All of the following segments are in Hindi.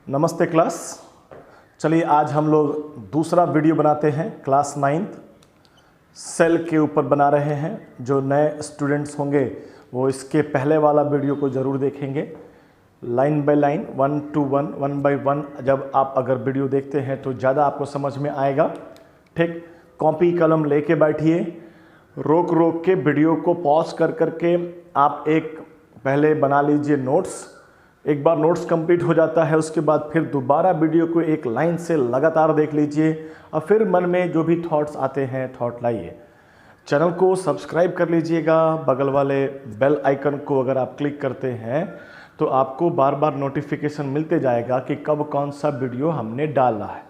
नमस्ते क्लास। चलिए आज हम लोग दूसरा वीडियो बनाते हैं। क्लास 9th सेल के ऊपर बना रहे हैं। जो नए स्टूडेंट्स होंगे वो इसके पहले वाला वीडियो को ज़रूर देखेंगे, line by line, 1 to 1, 1 by 1। जब आप अगर वीडियो देखते हैं तो ज़्यादा आपको समझ में आएगा। ठीक, कॉपी कलम लेके बैठिए, रोक रोक के वीडियो को पॉज कर करके आप एक पहले बना लीजिए नोट्स। एक बार नोट्स कंप्लीट हो जाता है उसके बाद फिर दोबारा वीडियो को एक लाइन से लगातार देख लीजिए और फिर मन में जो भी थॉट्स आते हैं थॉट लाइए। चैनल को सब्सक्राइब कर लीजिएगा। बगल वाले बेल आइकन को अगर आप क्लिक करते हैं तो आपको बार बार नोटिफिकेशन मिलते जाएगा कि कब कौन सा वीडियो हमने डाला है।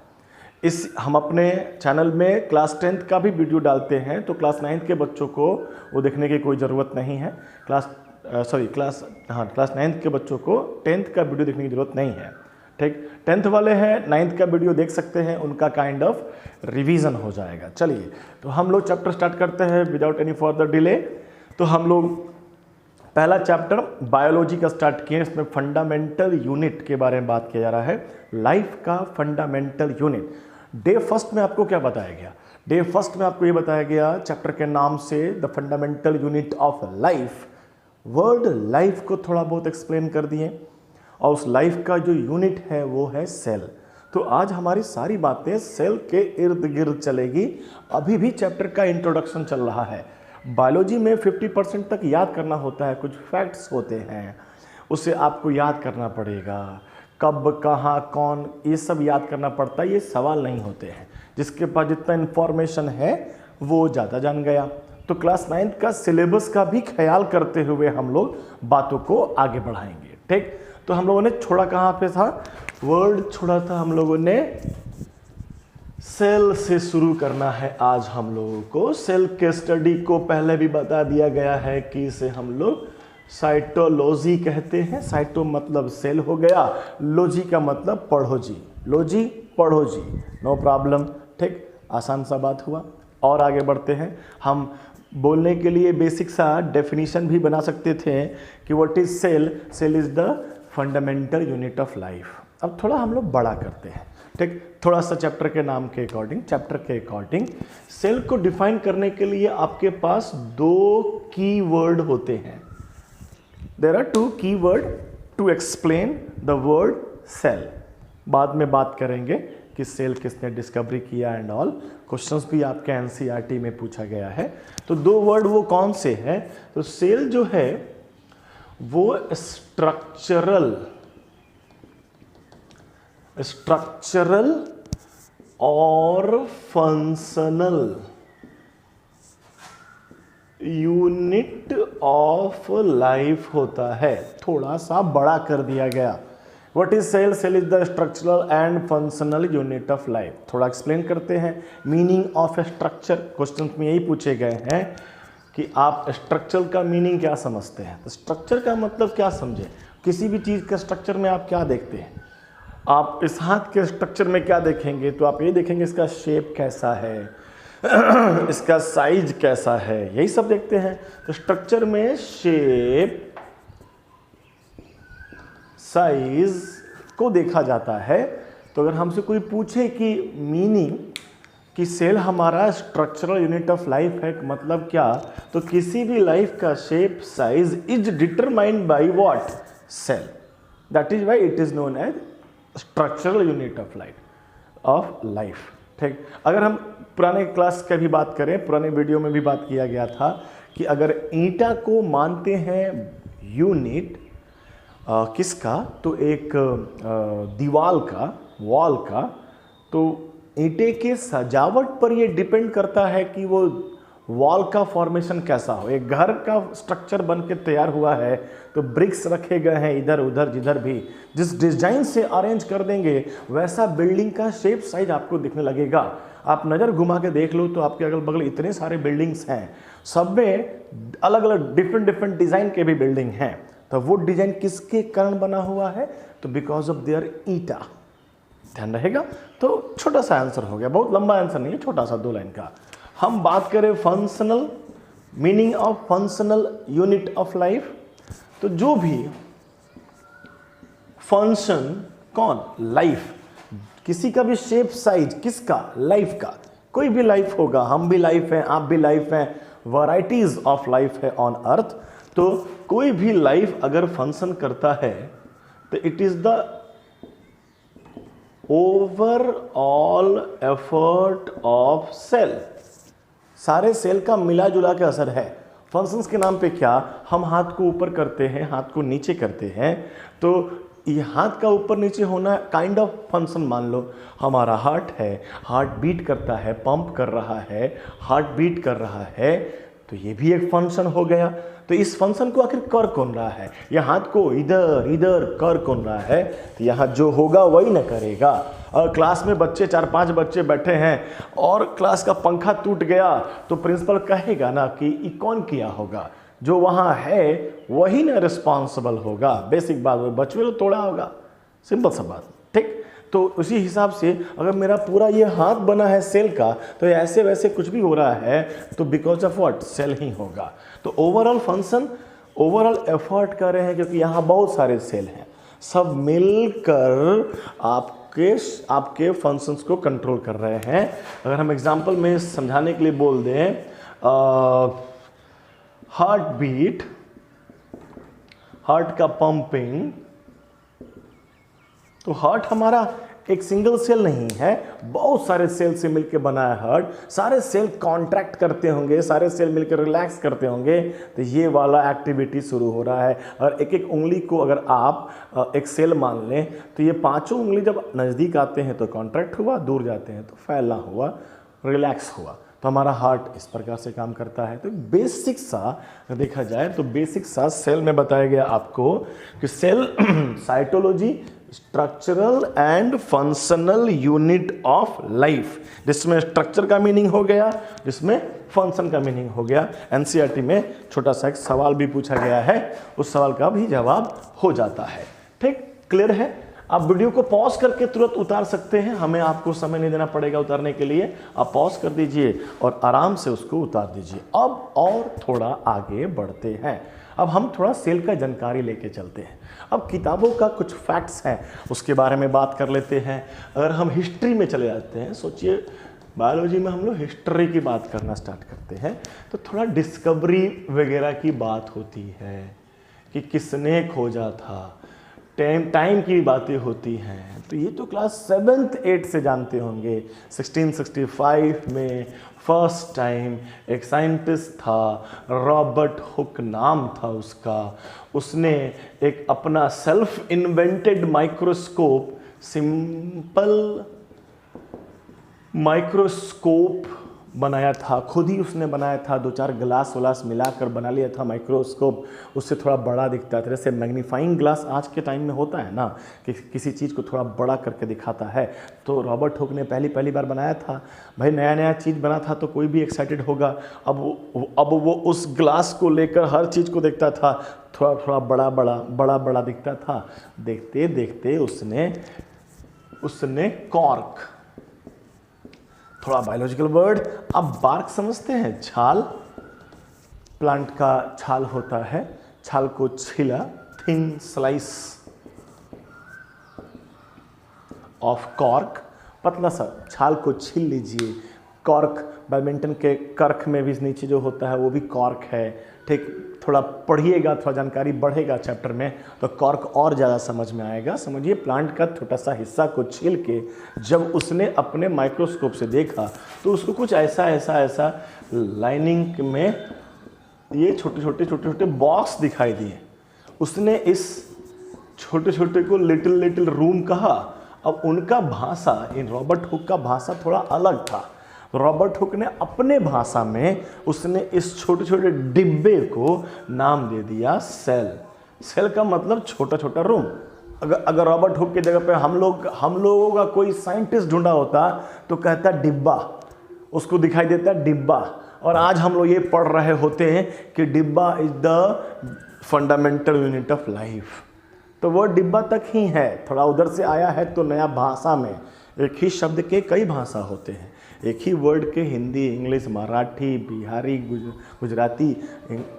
हम अपने चैनल में क्लास 10th का भी वीडियो डालते हैं, तो क्लास 9th के बच्चों को वो देखने की कोई ज़रूरत नहीं है। क्लास 9th के बच्चों को 10th का वीडियो देखने की ज़रूरत नहीं है। ठीक, 10th वाले हैं 9th का वीडियो देख सकते हैं, उनका काइंड ऑफ रिवीजन हो जाएगा। चलिए तो हम लोग चैप्टर स्टार्ट करते हैं विदाउट एनी फर्दर डिले। तो हम लोग पहला चैप्टर बायोलॉजी का स्टार्ट किए। इसमें फंडामेंटल यूनिट के बारे में बात किया जा रहा है, लाइफ का फंडामेंटल यूनिट। डे फर्स्ट में आपको क्या बताया गया? डे फर्स्ट में आपको ये बताया गया चैप्टर के नाम से the fundamental unit of life. Word life को थोड़ा बहुत एक्सप्लेन कर दिए और उस लाइफ का जो यूनिट है वो है सेल। तो आज हमारी सारी बातें सेल के इर्द गिर्द चलेगी। अभी भी चैप्टर का इंट्रोडक्शन चल रहा है। बायोलॉजी में 50% तक याद करना होता है, कुछ फैक्ट्स होते हैं उसे आपको याद करना पड़ेगा। कब, कहाँ, कौन, ये सब याद करना पड़ता है, ये सवाल नहीं होते हैं। जिसके पास जितना इन्फॉर्मेशन है वो ज़्यादा जान गया। तो क्लास 9th का सिलेबस का भी ख्याल करते हुए हम लोग बातों को आगे बढ़ाएंगे। ठीक, तो हम लोगों ने छोड़ा कहाँ पे था? वर्ड छोड़ा था हम लोगों ने सेल से शुरू करना है आज हम लोगों को। सेल के स्टडी को पहले भी बता दिया गया है कि इसे हम लोग साइटोलॉजी कहते हैं। साइटो मतलब सेल हो गया, लॉजी का मतलब पढ़ो जी, लॉजी पढ़ो जी, नो प्रॉब्लम। ठीक, आसान सा बात हुआ। और आगे बढ़ते हैं। हम बोलने के लिए बेसिक सा डेफिनेशन भी बना सकते थे कि what is cell? Cell is the fundamental unit of life. अब थोड़ा हम लोग बड़ा करते हैं। ठीक, थोड़ा सा चैप्टर के नाम के अकॉर्डिंग सेल को डिफाइन करने के लिए आपके पास 2 की वर्ड होते हैं। There are 2 key word to explain the word cell. बाद में बात करेंगे कि सेल किसने डिस्कवरी किया एंड ऑल। क्वेश्चंस भी आपके एनसीईआरटी में पूछा गया है। तो 2 वर्ड वो कौन से हैं? तो सेल जो है वो स्ट्रक्चरल और फंक्शनल यूनिट ऑफ लाइफ होता है। थोड़ा सा बड़ा कर दिया गया। What is cell? Cell is the structural and functional unit of life। थोड़ा एक्सप्लेन करते हैं। मीनिंग ऑफ स्ट्रक्चर क्वेश्चन में यही पूछे गए हैं कि आप स्ट्रक्चर का मीनिंग क्या समझते हैं। तो स्ट्रक्चर का मतलब क्या समझे? किसी भी चीज़ के स्ट्रक्चर में आप क्या देखते हैं? आप इस हाथ के स्ट्रक्चर में क्या देखेंगे? तो आप ये देखेंगे इसका शेप कैसा है, इसका साइज कैसा है, यही सब देखते हैं। तो स्ट्रक्चर में शेप, साइज को देखा जाता है। तो अगर हमसे कोई पूछे कि मीनिंग कि सेल हमारा स्ट्रक्चरल यूनिट ऑफ लाइफ है, मतलब क्या? तो किसी भी लाइफ का shape, size is determined by what? Cell. That is why it is known as structural unit of life. ठीक, अगर हम पुराने क्लास का भी बात करें, पुराने वीडियो में भी बात किया गया था कि अगर ईंटा को मानते हैं यूनिट किसका? तो एक दीवाल का, वॉल का, तो ईंटे के सजावट पर ये डिपेंड करता है कि वो वॉल का फॉर्मेशन कैसा हो। एक घर का स्ट्रक्चर बन के तैयार हुआ है तो ब्रिक्स रखे गए हैं इधर उधर, जिधर भी जिस डिजाइन से अरेंज कर देंगे वैसा बिल्डिंग का शेप, साइज आपको दिखने लगेगा। आप नज़र घुमा के देख लो तो आपके अगल बगल इतने सारे बिल्डिंग्स हैं, सब में अलग अलग डिफरेंट डिज़ाइन के भी बिल्डिंग हैं। तो वो डिजाइन किसके कारण बना हुआ है? तो बिकॉज ऑफ देयर ईटा। ध्यान रहेगा। तो छोटा सा आंसर हो गया, बहुत लंबा आंसर नहीं है, छोटा सा 2 लाइन का। हम बात करें functional, meaning of functional unit of life. तो जो भी फंक्शन कौन? लाइफ। किसी का भी शेप साइज, किसका? लाइफ का। कोई भी लाइफ होगा, हम भी लाइफ हैं, आप भी लाइफ हैं, वैरायटीज ऑफ लाइफ है ऑन अर्थ। तो कोई भी लाइफ अगर फंक्शन करता है तो it is the overall effort of cell. सारे सेल का मिला जुला के असर है। फंक्शंस के नाम पे क्या? हम हाथ को ऊपर करते हैं, हाथ को नीचे करते हैं, तो ये हाथ का ऊपर नीचे होना काइंड ऑफ फंक्शन मान लो। हमारा हार्ट है, हार्ट बीट करता है, पंप कर रहा है, हार्ट बीट कर रहा है, तो ये भी एक फंक्शन हो गया। तो इस फंक्शन को आखिर कर कौन रहा है? या हाथ को इधर इधर कर कौन रहा है? तो यहाँ जो होगा वही ना करेगा। और क्लास में बच्चे 4-5 बच्चे बैठे हैं और क्लास का पंखा टूट गया तो प्रिंसिपल कहेगा ना कि ये कौन किया होगा? जो वहाँ है वही ना रिस्पॉन्सिबल होगा। बेसिक बात, वो बच्चे तो तोड़ा होगा, सिंपल सा बात, ठीक। तो उसी हिसाब से अगर मेरा पूरा ये हाथ बना है सेल का, तो ऐसे वैसे कुछ भी हो रहा है तो बिकॉज ऑफ व्हाट? सेल ही होगा। तो ओवरऑल फंक्शन, ओवरऑल एफर्ट कर रहे हैं क्योंकि यहाँ बहुत सारे सेल हैं, सब मिलकर आपके फंक्शंस को कंट्रोल कर रहे हैं। अगर हम एग्जांपल में समझाने के लिए बोल दें, हार्ट बीट, हार्ट का पंपिंग, तो हार्ट हमारा एक सिंगल सेल नहीं है, बहुत सारे सेल से मिलकर बना है हार्ट। सारे सेल कॉन्ट्रैक्ट करते होंगे, सारे सेल मिलकर रिलैक्स करते होंगे, तो ये वाला एक्टिविटी शुरू हो रहा है। और एक एक उंगली को अगर आप एक सेल मान लें तो ये पांचों उंगली जब नज़दीक आते हैं तो कॉन्ट्रैक्ट हुआ, दूर जाते हैं तो फैलना हुआ, रिलैक्स हुआ। तो हमारा हार्ट इस प्रकार से काम करता है। तो बेसिक सा देखा जाए तो बेसिक सा सेल में बताया गया आपको कि cell cytology structural and functional unit of life, जिसमें स्ट्रक्चर का मीनिंग हो गया, जिसमें फंक्शन का मीनिंग हो गया। एनसीईआरटी में छोटा सा एक सवाल भी पूछा गया है, उस सवाल का भी जवाब हो जाता है। ठीक, क्लियर है? आप वीडियो को पॉज करके तुरंत उतार सकते हैं, हमें आपको समय नहीं देना पड़ेगा उतारने के लिए। आप पॉज कर दीजिए और आराम से उसको उतार दीजिए। अब और थोड़ा आगे बढ़ते हैं। अब हम थोड़ा सेल का जानकारी लेके चलते हैं। अब किताबों का कुछ फैक्ट्स हैं उसके बारे में बात कर लेते हैं। अगर हम हिस्ट्री में चले जाते हैं, सोचिए बायोलॉजी में हम लोग हिस्ट्री की बात करना स्टार्ट करते हैं तो थोड़ा डिस्कवरी वगैरह की बात होती है कि किसने खोजा था, टाइम की बातें होती हैं। तो ये तो क्लास 7th 8th से जानते होंगे। 1665 में फर्स्ट टाइम एक साइंटिस्ट था, रॉबर्ट हुक नाम था उसका। उसने एक अपना self invented microscope, simple microscope बनाया था, खुद ही उसने बनाया था। 2-4 ग्लास वलास मिलाकर बना लिया था माइक्रोस्कोप। उससे थोड़ा बड़ा दिखता था, जैसे मैग्नीफाइंग ग्लास आज के टाइम में होता है ना कि किसी चीज़ को थोड़ा बड़ा करके दिखाता है। तो रॉबर्ट हुक ने पहली बार बनाया था। भाई नया चीज़ बना था तो कोई भी एक्साइटेड होगा। अब वो उस ग्लास को लेकर हर चीज़ को देखता था, थोड़ा बड़ा दिखता था। देखते देखते उसने कॉर्क, थोड़ा बायोलॉजिकल वर्ड, आप बार्क समझते हैं, छाल, प्लांट का छाल होता है, छाल को छीला, थिन स्लाइस ऑफ कॉर्क, पतला सा छाल को छील लीजिए। कॉर्क, बैडमिंटन के कर्क में भी नीचे जो होता है वो भी कॉर्क है। ठीक, थोड़ा पढ़िएगा, थोड़ा जानकारी बढ़ेगा चैप्टर में तो कॉर्क और ज़्यादा समझ में आएगा। समझिए प्लांट का छोटा सा हिस्सा को छील के जब उसने अपने माइक्रोस्कोप से देखा तो उसको कुछ ऐसा लाइनिंग में ये छोटे बॉक्स दिखाई दिए। उसने इस छोटे को लिटिल रूम कहा। अब उनका भाषा, इन रॉबर्ट हुक का भाषा थोड़ा अलग था। रॉबर्ट हुक ने अपने भाषा में उसने इस छोटे डिब्बे को नाम दे दिया सेल। सेल का मतलब छोटा रूम। अगर रॉबर्ट हुक की जगह पे हम लोगों का कोई साइंटिस्ट ढूंढा होता तो कहता डिब्बा, उसको दिखाई देता डिब्बा। और आज हम लोग ये पढ़ रहे होते हैं कि डिब्बा is the fundamental unit of life. तो वो डिब्बा तक ही है, थोड़ा उधर से आया है तो नया भाषा में। एक ही शब्द के कई भाषा होते हैं, एक ही वर्ड के हिंदी, इंग्लिश, मराठी, बिहारी, गुजराती,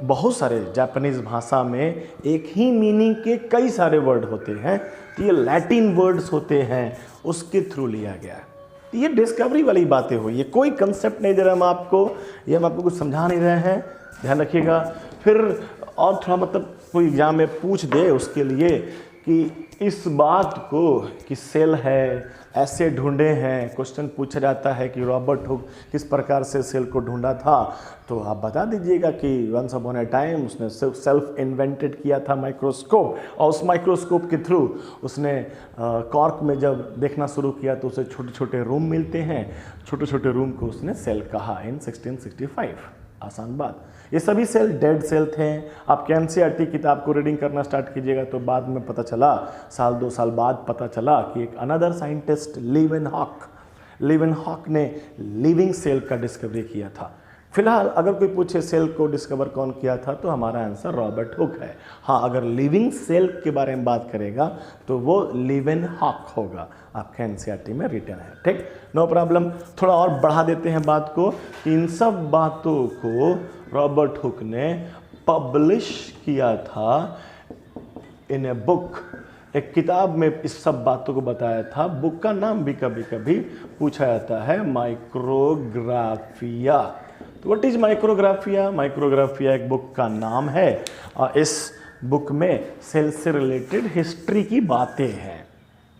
बहुत सारे, जापानीज़ भाषा में एक ही मीनिंग के कई सारे वर्ड होते हैं। तो ये लैटिन वर्ड्स होते हैं, उसके थ्रू लिया गया है। तो ये डिस्कवरी वाली बातें हुई, ये कोई कंसेप्ट नहीं दे रहे हम आपको, ये हम आपको कुछ समझा नहीं रहे हैं, ध्यान रखिएगा। फिर और थोड़ा मतलब कोई एग्जाम में पूछ दे उसके लिए कि इस बात को कि सेल है ऐसे ढूंढे हैं, क्वेश्चन पूछा जाता है कि रॉबर्ट हुक किस प्रकार से सेल को ढूंढा था, तो आप बता दीजिएगा कि वंस अपॉन ए टाइम उसने सेल्फ इन्वेंटेड किया था माइक्रोस्कोप, और उस माइक्रोस्कोप के थ्रू उसने कॉर्क में जब देखना शुरू किया तो उसे छोटे छोटे रूम मिलते हैं, छोटे छोटे रूम को उसने सेल कहा इन 1665। आसान बात। ये सभी सेल डेड सेल थे। आप एनसीईआरटी किताब को रीडिंग करना स्टार्ट कीजिएगा तो बाद में पता चला, साल 2 साल बाद पता चला कि एक अनदर साइंटिस्ट लीवेनहॉक ने लिविंग सेल का डिस्कवरी किया था। फिलहाल अगर कोई पूछे सेल को डिस्कवर कौन किया था तो हमारा आंसर रॉबर्ट हुक है। हाँ, अगर लिविंग सेल के बारे में बात करेगा तो वो लीवेनहॉक होगा, आपके एनसीईआरटी में रिटन है। ठीक, नो प्रॉब्लम। थोड़ा और बढ़ा देते हैं बात को कि इन सब बातों को रॉबर्ट हुक ने पब्लिश किया था इन ए बुक, एक किताब में इस सब बातों को बताया था। बुक का नाम भी कभी कभी पूछा जाता है माइक्रोग्राफिया। तो व्हाट इज माइक्रोग्राफिया? माइक्रोग्राफिया एक बुक का नाम है और इस बुक में सेल से रिलेटेड हिस्ट्री की बातें हैं।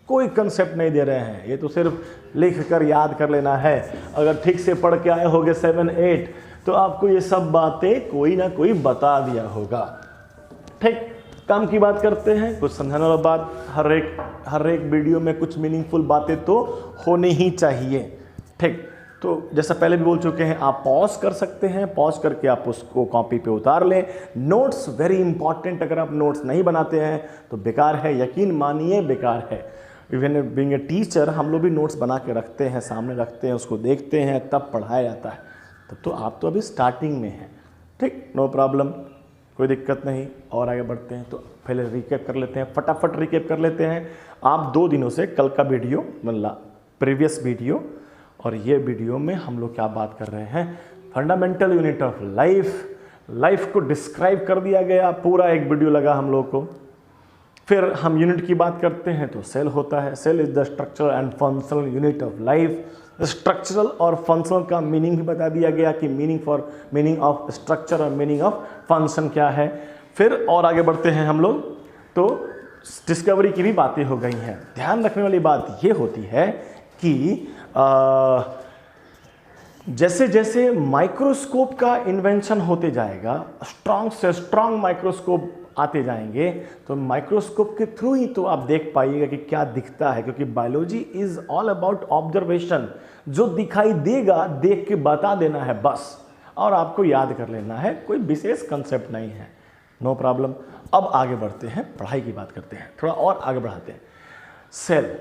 कोई कंसेप्ट नहीं दे रहे हैं, ये तो सिर्फ लिख कर याद कर लेना है। अगर ठीक से पढ़ के आए होगे 7-8 तो आपको ये सब बातें कोई ना कोई बता दिया होगा। ठीक, काम की बात करते हैं, कुछ समझाने वाला बात। हर एक वीडियो में कुछ मीनिंगफुल बातें तो होनी ही चाहिए। ठीक, तो जैसा पहले भी बोल चुके हैं, आप पॉज कर सकते हैं, पॉज करके आप उसको कॉपी पे उतार लें। नोट्स वेरी इंपॉर्टेंट, अगर आप नोट्स नहीं बनाते हैं तो बेकार है, यकीन मानिए बेकार है। इवन बीइंग ए टीचर हम लोग भी नोट्स बना के रखते हैं, सामने रखते हैं, उसको देखते हैं, तब पढ़ाया जाता है। तब तो आप तो अभी स्टार्टिंग में हैं। ठीक, नो प्रॉब्लम, कोई दिक्कत नहीं। और आगे बढ़ते हैं तो पहले रिकैप कर लेते हैं, फटाफट रिकैप कर लेते हैं। आप 2 दिनों से, कल का वीडियो मतलब प्रीवियस वीडियो और ये वीडियो में हम लोग क्या बात कर रहे हैं, फंडामेंटल यूनिट ऑफ लाइफ को डिस्क्राइब कर दिया गया, पूरा एक वीडियो लगा हम लोग को। फिर हम यूनिट की बात करते हैं तो सेल होता है। Cell is the structural and functional unit of life. Structural और फंक्शनल का मीनिंग भी बता दिया गया कि मीनिंग ऑफ स्ट्रक्चर और मीनिंग ऑफ फंक्शन क्या है। फिर और आगे बढ़ते हैं हम लोग तो डिस्कवरी की भी बातें हो गई हैं। ध्यान रखने वाली बात ये होती है कि जैसे जैसे माइक्रोस्कोप का इन्वेंशन होते जाएगा, स्ट्रांग से स्ट्रांग माइक्रोस्कोप आते जाएंगे, तो माइक्रोस्कोप के थ्रू ही तो आप देख पाइएगा कि क्या दिखता है, क्योंकि biology is all about observation. जो दिखाई देगा देख के बता देना है बस, और आपको याद कर लेना है, कोई विशेष कंसेप्ट नहीं है। No problem. अब आगे बढ़ते हैं, पढ़ाई की बात करते हैं, थोड़ा और आगे बढ़ाते हैं। सेल,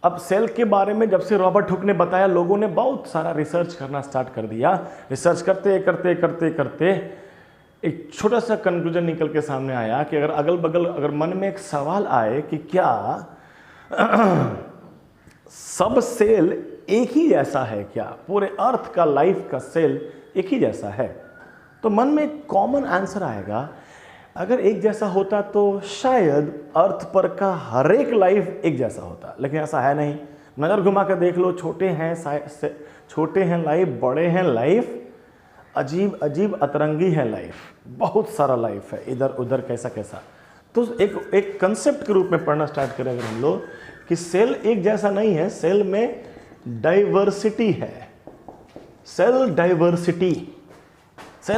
अब सेल के बारे में जब से रॉबर्ट हुक ने बताया, लोगों ने बहुत सारा रिसर्च करना स्टार्ट कर दिया। रिसर्च करते करते करते करते एक छोटा सा कंक्लूजन निकल के सामने आया कि अगर अगल बगल अगर मन में एक सवाल आए कि क्या सब सेल एक ही जैसा है, क्या पूरे अर्थ का लाइफ का सेल एक ही जैसा है, तो मन में एक कॉमन आंसर आएगा, अगर एक जैसा होता तो शायद अर्थ पर का हर एक लाइफ एक जैसा होता। लेकिन ऐसा है नहीं। नज़र घुमा कर देख लो, छोटे हैं लाइफ, बड़े हैं लाइफ, अजीब अजीब अतरंगी है लाइफ, बहुत सारा लाइफ है, इधर उधर कैसा कैसा। तो एक कंसेप्ट के रूप में पढ़ना स्टार्ट करें अगर हम लोग कि सेल एक जैसा नहीं है, सेल में डाइवर्सिटी है। सेल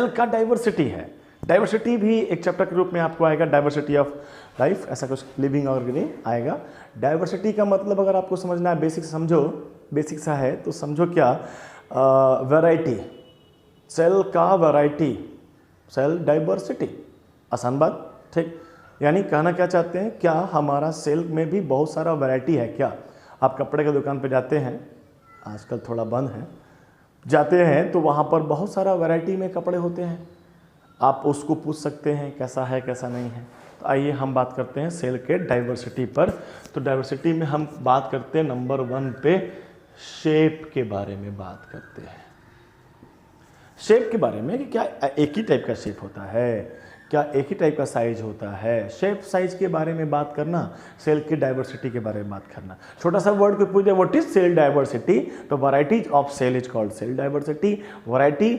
का डाइवर्सिटी है। डाइवर्सिटी भी एक चैप्टर के रूप में आपको आएगा, डाइवर्सिटी ऑफ लाइफ, ऐसा कुछ लिविंग ऑर्गेनिज्म आएगा। डाइवर्सिटी का मतलब अगर आपको समझना है, बेसिक सा है तो समझो क्या, वैरायटी, सेल का वैरायटी, सेल डाइवर्सिटी, आसान बात। ठीक, यानी कहना क्या चाहते हैं, क्या हमारा सेल में भी बहुत सारा वैरायटी है क्या? आप कपड़े की दुकान पे जाते हैं, आजकल थोड़ा बंद है, जाते हैं तो वहाँ पर बहुत सारा वैरायटी में कपड़े होते हैं। आप उसको पूछ सकते हैं कैसा है कैसा नहीं है। तो आइए हम बात करते हैं सेल के डाइवर्सिटी पर। तो डाइवर्सिटी में हम बात करते हैं नंबर 1 पे शेप के बारे में बात करते हैं। शेप के बारे में कि क्या एक ही टाइप का शेप होता है, क्या एक ही टाइप का साइज होता है। शेप साइज के बारे में बात करना, सेल की डाइवर्सिटी के बारे में बात करना। छोटा सा वर्ड को पूछ दे व्हाट इज सेल डाइवर्सिटी, तो varieties of cell is called cell diversity. Variety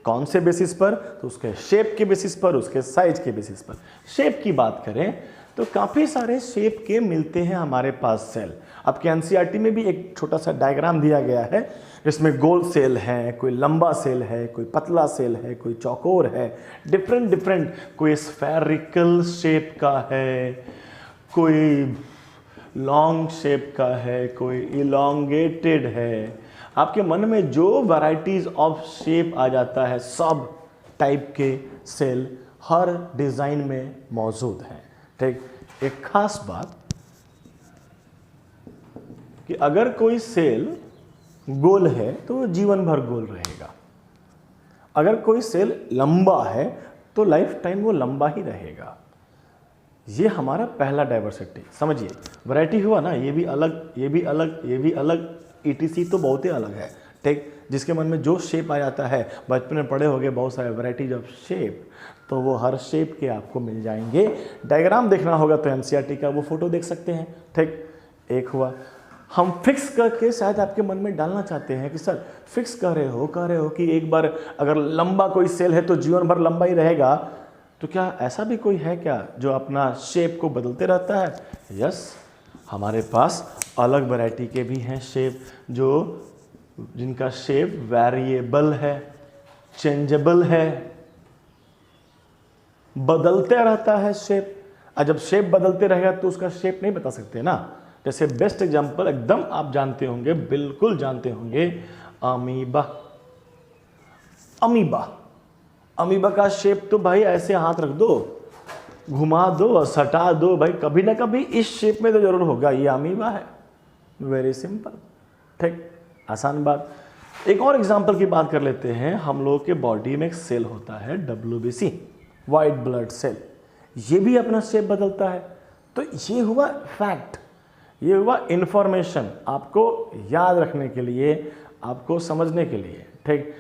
कौन से बेसिस पर, तो उसके शेप के बेसिस पर, उसके साइज के बेसिस पर। शेप की बात करें तो काफ़ी सारे शेप के मिलते हैं हमारे पास सेल। आपके एनसीईआरटी में भी एक छोटा सा डायग्राम दिया गया है जिसमें गोल सेल है, कोई लंबा सेल है, कोई पतला सेल है, कोई चौकोर है, डिफरेंट कोई स्फेरिकल शेप का है, कोई लॉन्ग शेप का है, कोई इलोंगेटेड है। आपके मन में जो वैरायटीज ऑफ शेप आ जाता है, सब टाइप के सेल हर डिज़ाइन में मौजूद हैं। ठीक, एक खास बात कि अगर कोई सेल गोल है तो वो जीवन भर गोल रहेगा। अगर कोई सेल लंबा है तो लाइफ टाइम वो लंबा ही रहेगा। ये हमारा पहला डाइवर्सिटी। समझिए, वैरायटी हुआ ना, ये भी अलग, ये भी अलग, ये भी अलग, ईटीसी तो बहुत ही अलग है। ठीक, जिसके मन में जो शेप आ जाता है, बचपन में पढ़े होंगे बहुत सारे वैरायटीज ऑफ शेप, तो वो हर शेप के आपको मिल जाएंगे। डायग्राम देखना होगा तो एनसीईआरटी का वो फोटो देख सकते हैं। ठीक, एक हुआ। हम फिक्स करके शायद आपके मन में डालना चाहते हैं कि सर फिक्स कह रहे हो कि एक बार अगर लंबा कोई सेल है तो जीवन भर लंबा ही रहेगा, तो क्या ऐसा भी कोई है क्या जो अपना शेप को बदलते रहता है? यस, हमारे पास अलग वैरायटी के भी हैं शेप, जो जिनका शेप वेरिएबल है, चेंजेबल है, बदलते रहता है शेप। और जब शेप बदलते रहेगा तो उसका शेप नहीं बता सकते ना। जैसे बेस्ट एग्जांपल एकदम आप जानते होंगे, बिल्कुल जानते होंगे, अमीबा। अमीबा अमीबा का शेप तो भाई ऐसे हाथ रख दो, घुमा दो, सटा दो, भाई कभी ना कभी इस शेप में तो जरूर होगा। ये अमीबा है, वेरी सिंपल। ठीक, आसान बात। एक और एग्जांपल की बात कर लेते हैं। हम लोगों के बॉडी में एक सेल होता है WBC, वाइट ब्लड सेल। ये भी अपना शेप बदलता है। तो ये हुआ फैक्ट, ये हुआ इंफॉर्मेशन, आपको याद रखने के लिए, आपको समझने के लिए। ठीक,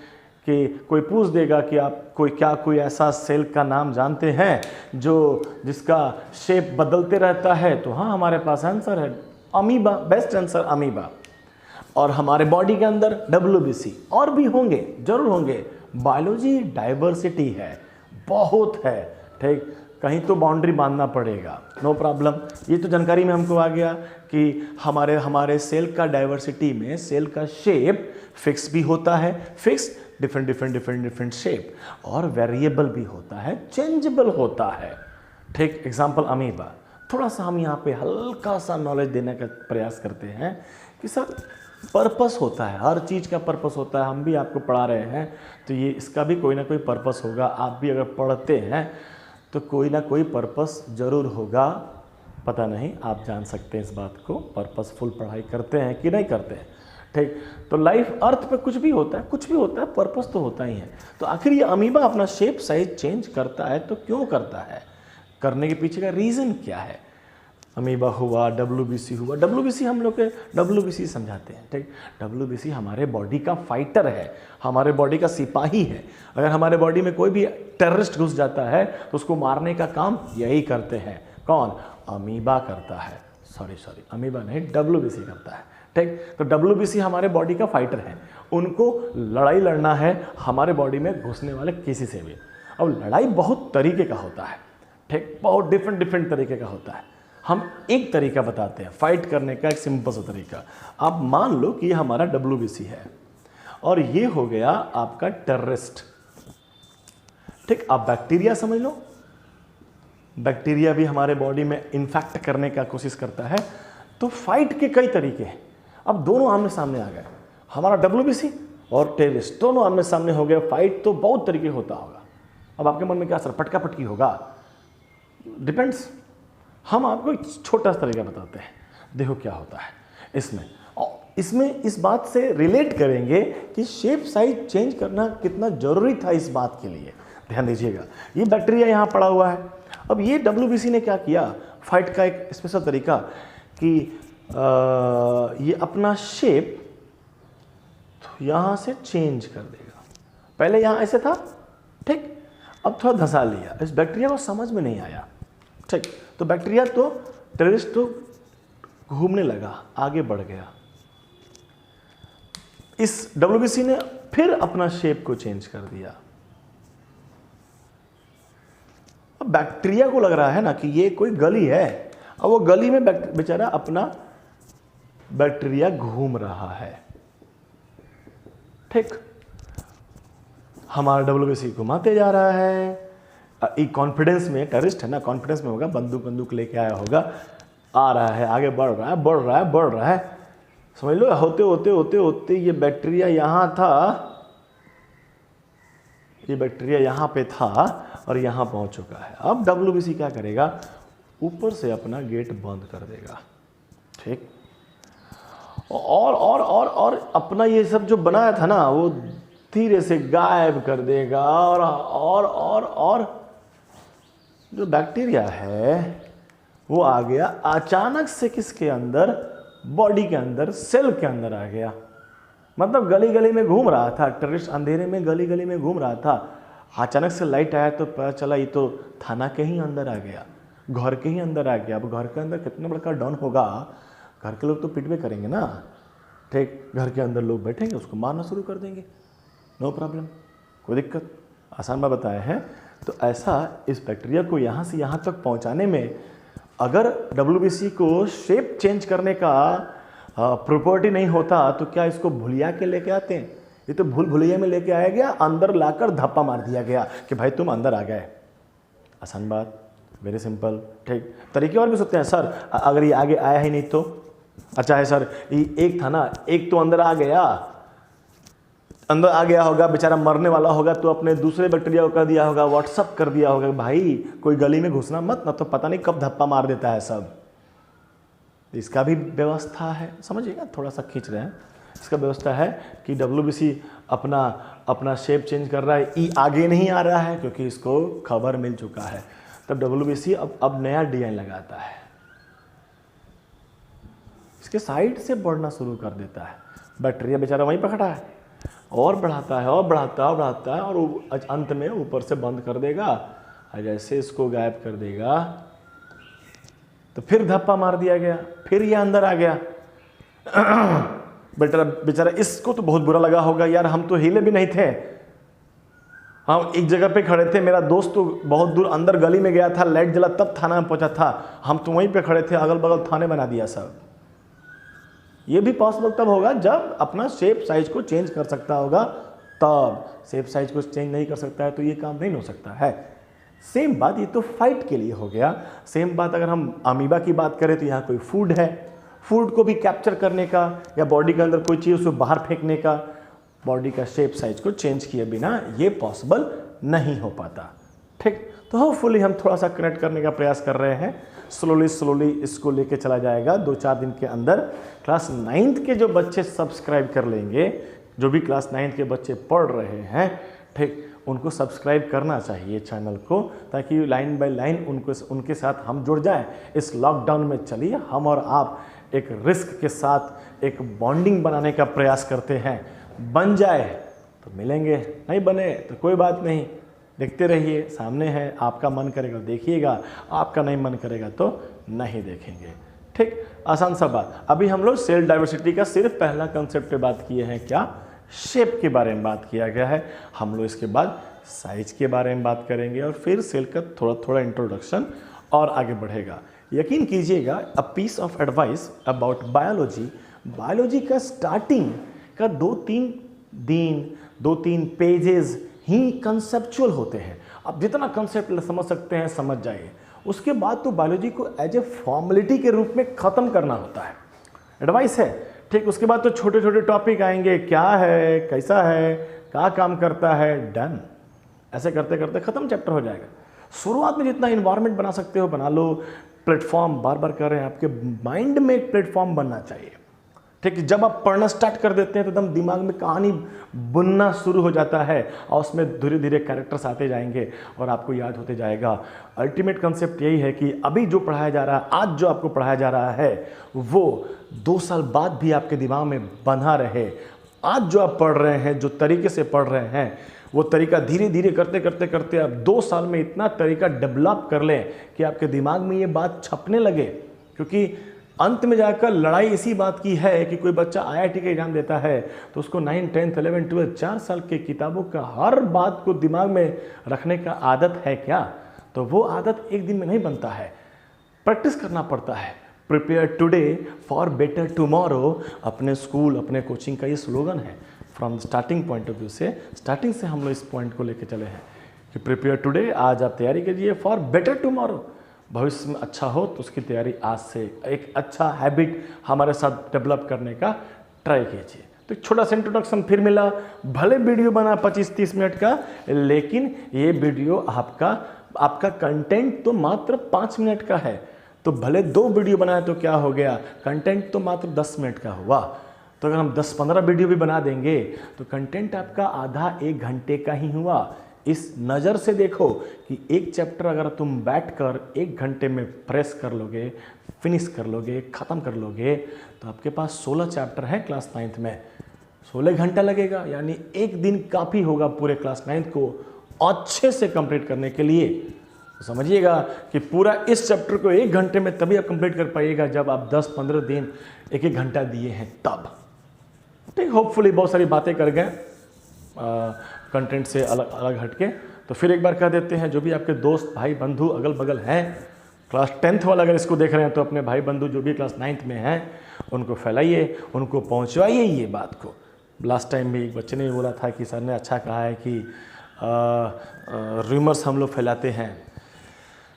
कि कोई पूछ देगा कि आप कोई ऐसा सेल का नाम जानते हैं जिसका शेप बदलते रहता है, तो हाँ, हमारे पास आंसर है अमीबा। Best answer amoeba. और हमारे बॉडी के अंदर WBC और भी होंगे, जरूर होंगे। बायोलॉजी डाइवर्सिटी है, बहुत है। ठीक, कहीं तो बाउंड्री बांधना पड़ेगा, नो प्रॉब्लम। ये तो जानकारी में हमको आ गया कि हमारे सेल का डाइवर्सिटी में सेल का शेप फिक्स भी होता है, फिक्स डिफरेंट शेप, और वेरिएबल भी होता है, चेंजेबल होता है। ठीक, एग्जांपल अमीबा। थोड़ा सा हम यहाँ पे हल्का सा नॉलेज देने का प्रयास करते हैं कि सर पर्पस होता है, हर चीज़ का पर्पस होता है। हम भी आपको पढ़ा रहे हैं तो ये इसका भी कोई ना कोई पर्पस होगा। आप भी अगर पढ़ते हैं तो कोई ना कोई पर्पस ज़रूर होगा। पता नहीं, आप जान सकते हैं इस बात को, पर्पसफुल पढ़ाई करते हैं कि नहीं करते हैं। ठीक, तो लाइफ अर्थ पे कुछ भी होता है, पर्पस तो होता ही है। तो आखिर ये अमीबा अपना शेप साइज चेंज करता है तो क्यों करता है, करने के पीछे का रीज़न क्या है? अमीबा हुआ, WBC हुआ। WBC हम लोग के WBC समझाते हैं। ठीक, WBC हमारे बॉडी का फाइटर है, हमारे बॉडी का सिपाही है। अगर हमारे बॉडी में कोई भी टेररिस्ट घुस जाता है तो उसको मारने का काम यही करते हैं। कौन? अमीबा करता है। सॉरी, अमीबा नहीं, WBC करता है। ठीक, तो WBC हमारे बॉडी का फाइटर है। उनको लड़ाई लड़ना है हमारे बॉडी में घुसने वाले किसी से भी। अब लड़ाई बहुत तरीके का होता है। ठीक, बहुत डिफरेंट तरीके का होता है। हम एक तरीका बताते हैं फाइट करने का, एक सिंपल सा तरीका। आप मान लो कि ये हमारा WBC है और ये हो गया आपका टेररिस्ट। ठीक, आप बैक्टीरिया समझ लो, बैक्टीरिया भी हमारे बॉडी में इन्फेक्ट करने का कोशिश करता है। तो फाइट के कई तरीके हैं। अब दोनों आमने सामने आ गए, हमारा WBC और टेररिस्ट दोनों आमने सामने हो गए। फाइट तो बहुत तरीके होता होगा। अब आपके मन में क्या सर पटका पटकी होगा? डिपेंड्स। हम आपको एक छोटा सा तरीका बताते हैं, देखो क्या होता है इसमें इस बात से रिलेट करेंगे कि शेप साइज चेंज करना कितना जरूरी था इस बात के लिए। ध्यान दीजिएगा, ये बैक्टीरिया यहाँ पड़ा हुआ है। अब ये WBC ने क्या किया, फाइट का एक स्पेशल तरीका कि ये अपना शेप तो यहाँ से चेंज कर देगा। पहले यहाँ ऐसे था, ठीक, अब थोड़ा धंसा लिया। इस बैक्टीरिया को समझ में नहीं आया, ठीक, तो बैक्टीरिया तो टेररिस्ट तो घूमने लगा, आगे बढ़ गया। इस WBC ने फिर अपना शेप को चेंज कर दिया। अब बैक्टीरिया को लग रहा है ना कि ये कोई गली है, अब वो गली में बेचारा अपना बैक्टीरिया घूम रहा है, ठीक। हमारा WBC घुमाते जा रहा है, एक कॉन्फिडेंस में, टेररिस्ट है ना, कॉन्फिडेंस में होगा, बंदूक लेके आया होगा, आ रहा है, आगे बढ़ रहा है, समझ लो। होते ये बैक्टीरिया यहाँ था, ये बैक्टीरिया यहाँ पे था और यहाँ पहुँच चुका है। अब WBC क्या करेगा, ऊपर से अपना गेट बंद कर देगा, ठीक, और अपना ये सब जो बनाया था ना वो धीरे से गायब कर देगा। और जो बैक्टीरिया है वो आ गया अचानक से किसके अंदर, बॉडी के अंदर, सेल के अंदर आ गया। मतलब गली में घूम रहा था टेररिस्ट, अंधेरे में गली में घूम रहा था, अचानक से लाइट आया तो पता चला ये तो थाना के ही अंदर आ गया, घर के ही अंदर आ गया। अब घर के अंदर कितना बड़ा डॉन होगा, घर के लोग तो पिटवे करेंगे ना, ठीक, घर के अंदर लोग बैठेंगे, उसको मारना शुरू कर देंगे, नो प्रॉब्लम, कोई दिक्कत, आसान बात बताया है। तो ऐसा इस बैक्टीरिया को यहाँ से यहाँ तक पहुँचाने में अगर WBC को शेप चेंज करने का प्रॉपर्टी नहीं होता तो क्या इसको भुलिया के लेके आते हैं? ये तो भुलैया में लेके आया गया, अंदर लाकर धप्पा मार दिया गया कि भाई तुम अंदर आ गए। आसान बात, वेरी सिंपल, ठीक। तरीके और भी सकते हैं सर, अगर ये आगे आया ही नहीं तो, अच्छा है सर, ये एक था ना, एक तो अंदर आ गया होगा, बेचारा मरने वाला होगा तो अपने दूसरे बैक्टीरिया को कर दिया होगा, व्हाट्सअप कर दिया होगा, भाई कोई गली में घुसना मत, ना तो पता नहीं कब धप्पा मार देता है सब। इसका भी व्यवस्था है, समझिएगा, थोड़ा सा खींच रहे हैं। इसका व्यवस्था है कि WBC अपना शेप चेंज कर रहा है, आगे नहीं आ रहा है क्योंकि इसको खबर मिल चुका है। तब WBC अब नया डिजाइन लगाता है, इसके साइड से बढ़ना शुरू कर देता है। बैक्टीरिया बेचारा वहीं पर खड़ा है, और बढ़ाता है और अंत में ऊपर से बंद कर देगा। और जैसे इसको गायब कर देगा तो फिर धप्पा मार दिया गया, फिर ये अंदर आ गया। बेचारा इसको तो बहुत बुरा लगा होगा, यार हम तो हिले भी नहीं थे, हम एक जगह पे खड़े थे, मेरा दोस्त तो बहुत दूर अंदर गली में गया था, लाइट जला तब थाना में पहुंचा था, हम तो वहीं पे खड़े थे, अगल बगल थाने बना दिया सब। ये भी पॉसिबल तब होगा जब अपना शेप साइज को चेंज कर सकता होगा, तब। शेप साइज को चेंज नहीं कर सकता है तो ये काम नहीं हो सकता है। सेम बात, ये तो फाइट के लिए हो गया। सेम बात अगर हम अमीबा की बात करें तो यहाँ कोई फूड है, फूड को भी कैप्चर करने का या बॉडी के अंदर कोई चीज़ उसको बाहर फेंकने का, बॉडी का शेप साइज को चेंज किए बिना ये पॉसिबल नहीं हो पाता, ठीक। तो होपफुली हम थोड़ा सा कनेक्ट करने का प्रयास कर रहे हैं, स्लोली इसको लेके चला जाएगा। 2-4 दिन के अंदर क्लास 9th के जो बच्चे सब्सक्राइब कर लेंगे, जो भी क्लास 9th के बच्चे पढ़ रहे हैं, ठीक, उनको सब्सक्राइब करना चाहिए चैनल को, ताकि लाइन बाय लाइन उनके साथ हम जुड़ जाएं। इस लॉकडाउन में चलिए हम और आप एक रिस्क के साथ एक बॉन्डिंग बनाने का प्रयास करते हैं। बन जाए तो मिलेंगे, नहीं बने तो कोई बात नहीं, देखते रहिए, सामने है, आपका मन करेगा देखिएगा, आपका नहीं मन करेगा तो नहीं देखेंगे, ठीक। आसान सा बात। अभी हम लोग सेल डाइवर्सिटी का सिर्फ पहला कंसेप्ट पे बात किए हैं, क्या, शेप के बारे में बात किया गया है। हम लोग इसके बाद साइज के बारे में बात करेंगे और फिर सेल का थोड़ा इंट्रोडक्शन और आगे बढ़ेगा। यकीन कीजिएगा, a piece of advice about biology का स्टार्टिंग का 2-3 दिन 2-3 पेजेस ही कंसेप्चुअल होते हैं। आप जितना कंसेप्ट समझ सकते हैं समझ जाइए, उसके बाद तो बायोलॉजी को एज ए फॉर्मेलिटी के रूप में ख़त्म करना होता है। एडवाइस है, ठीक। उसके बाद तो छोटे छोटे टॉपिक आएंगे, क्या है, कैसा है, क्या काम करता है, डन। ऐसे करते करते ख़त्म चैप्टर हो जाएगा। शुरुआत में जितना इन्वायरमेंट बना सकते हो बना लो, प्लेटफॉर्म बार बार कर रहे हैं, आपके माइंड में एक प्लेटफॉर्म बनना चाहिए, ठीक है, जब आप पढ़ना स्टार्ट कर देते हैं तो एकदम दिमाग में कहानी बुनना शुरू हो जाता है और उसमें धीरे धीरे कैरेक्टर्स आते जाएंगे और आपको याद होते जाएगा। अल्टीमेट कंसेप्ट यही है कि अभी जो पढ़ाया जा रहा है, आज जो आपको पढ़ाया जा रहा है, वो 2 साल बाद भी आपके दिमाग में बना रहे। आज जो आप पढ़ रहे हैं, जो तरीके से पढ़ रहे हैं, वो तरीका धीरे धीरे करते करते करते आप 2 साल में इतना तरीका डेवलप कर लें कि आपके दिमाग में ये बात छपने लगे। क्योंकि अंत में जाकर लड़ाई इसी बात की है कि कोई बच्चा IIT का एग्जाम देता है तो उसको 9, 10, 11, 12 4 साल के किताबों का हर बात को दिमाग में रखने का आदत है क्या? तो वो आदत एक दिन में नहीं बनता है, प्रैक्टिस करना पड़ता है। Prepare today for better tomorrow अपने स्कूल, अपने कोचिंग का ये स्लोगन है। From starting point of view से, स्टार्टिंग से हम लोग इस पॉइंट को लेकर चले हैं कि प्रिपेयर टुडे, आज आप तैयारी कीजिए फॉर बेटर टुमारो, भविष्य में अच्छा हो तो उसकी तैयारी आज से, एक अच्छा हैबिट हमारे साथ डेवलप करने का ट्राई कीजिए। तो एक छोटा सा इंट्रोडक्शन फिर मिला, भले वीडियो बना 25-30 मिनट का, लेकिन ये वीडियो आपका कंटेंट तो मात्र 5 मिनट का है। तो भले 2 वीडियो बनाए तो क्या हो गया, कंटेंट तो मात्र 10 मिनट का हुआ। तो अगर हम 10-15 वीडियो भी बना देंगे तो कंटेंट आपका आधा 1 घंटे का ही हुआ। इस नज़र से देखो कि एक चैप्टर अगर तुम बैठकर 1 घंटे में प्रेस कर लोगे, फिनिश कर लोगे, ख़त्म कर लोगे, तो आपके पास 16 चैप्टर हैं क्लास 9th में, 16 घंटा लगेगा। यानी एक दिन काफ़ी होगा पूरे क्लास 9th को अच्छे से कंप्लीट करने के लिए। तो समझिएगा कि पूरा इस चैप्टर को 1 घंटे में तभी आप कंप्लीट कर पाइएगा जब आप 10-15 दिन 1-1 घंटा दिए हैं तब। ठीक, होपफुली बहुत सारी बातें कर गए कंटेंट से अलग अलग हटके। तो फिर एक बार कह देते हैं, जो भी आपके दोस्त, भाई, बंधु अगल बगल हैं, क्लास 10th वाला अगर इसको देख रहे हैं तो अपने भाई बंधु जो भी क्लास 9th में हैं उनको फैलाइए, उनको पहुंचवाइए ये बात को। लास्ट टाइम भी एक बच्चे ने बोला था कि सर ने अच्छा कहा है कि रूमर्स हम लोग फैलाते हैं।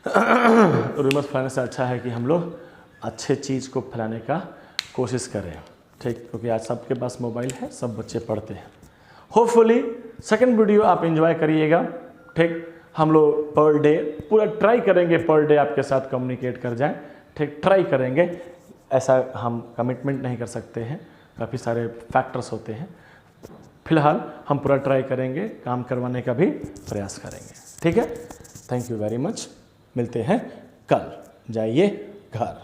रूमर्स फैलाने से अच्छा है कि हम लोग अच्छे चीज़ को फैलाने का कोशिश करें। ठीक, क्योंकि आज सबके पास मोबाइल है, सब बच्चे पढ़ते हैं। होपफुली सेकंड वीडियो आप एंजॉय करिएगा। ठीक, हम लोग पर डे पूरा ट्राई करेंगे, पर डे आपके साथ कम्युनिकेट कर जाएं। ठीक, ट्राई करेंगे, ऐसा हम कमिटमेंट नहीं कर सकते हैं, काफ़ी सारे फैक्टर्स होते हैं। फिलहाल हम पूरा ट्राई करेंगे, काम करवाने का भी प्रयास करेंगे। ठीक है, थैंक यू वेरी मच। मिलते हैं कल, जाइए घर।